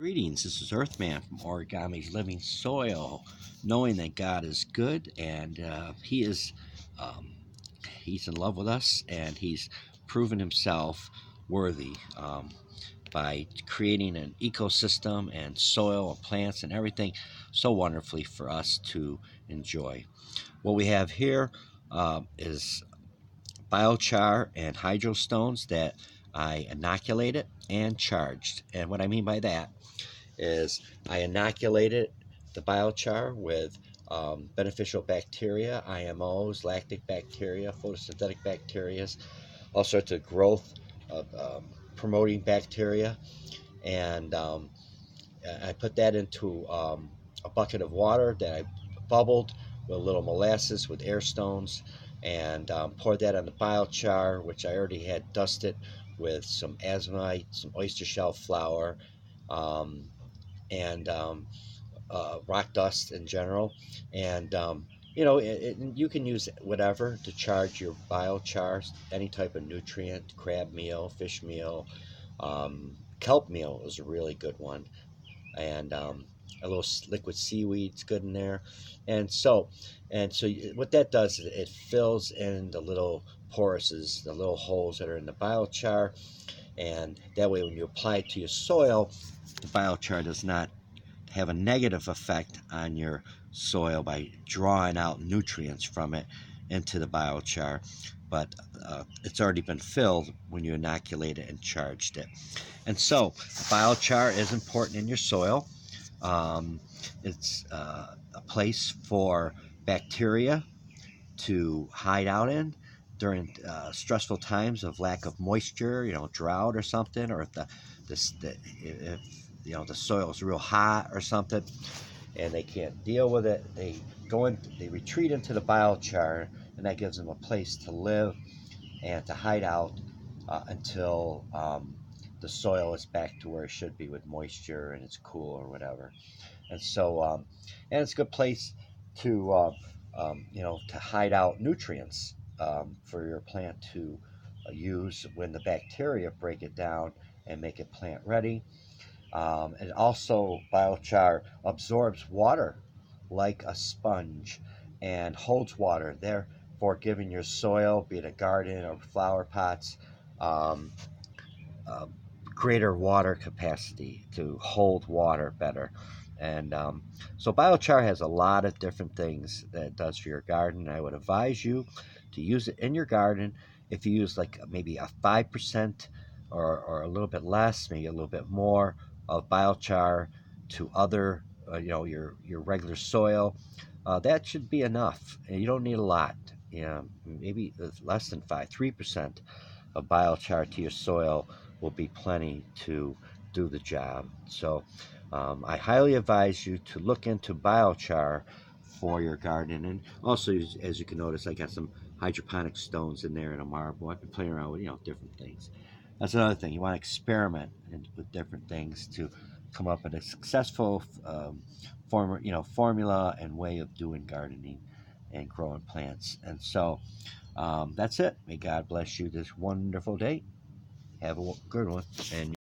Greetings, this is Earthman from Origami's Living Soil, knowing that God is good and um, He's in love with us and He's proven Himself worthy by creating an ecosystem and soil and plants and everything so wonderfully for us to enjoy. What we have here is biochar and hydrostones that I inoculated and charged. And what I mean by that is I inoculated the biochar with beneficial bacteria, IMOs, lactic bacteria, photosynthetic bacteria, all sorts of growth promoting bacteria. And I put that into a bucket of water that I bubbled with a little molasses with air stones, and poured that on the biochar, which I already had dusted with some azomite, some oyster shell flour, um, and rock dust in general. And you can use whatever to charge your biochar, any type of nutrient, crab meal, fish meal, kelp meal is a really good one, and a little liquid seaweed's good in there. And so what that does is it fills in the little poruses, the little holes that are in the biochar, and that way when you apply it to your soil, the biochar does not have a negative effect on your soil by drawing out nutrients from it into the biochar, but it's already been filled when you inoculate it and charged it. And so biochar is important in your soil. It's a place for bacteria to hide out in during stressful times of lack of moisture, drought or something, or if the soil is real hot or something, and they can't deal with it. They retreat into the biochar, and that gives them a place to live and to hide out until the soil is back to where it should be with moisture and it's cool or whatever. And it's a good place to hide out nutrients for your plant to use when the bacteria break it down and make it plant ready. And also, biochar absorbs water like a sponge and holds water, therefore giving your soil, be it a garden or flower pots, um, uh, greater water capacity to hold water better. And so biochar has a lot of different things that it does for your garden. I would advise you to use it in your garden. If you use like maybe a 5% or a little bit less, maybe a little bit more of biochar to other, your regular soil, that should be enough. And you don't need a lot. Maybe less than 3% of biochar to your soil will be plenty to do the job. So I highly advise you to look into biochar for your garden. And also, as you can notice, I got some hydroponic stones in there and a marble. I've been playing around with different things. That's another thing. You want to experiment with different things to come up with a successful formula and way of doing gardening and growing plants. And so that's it. May God bless you this wonderful day. Have a good one. And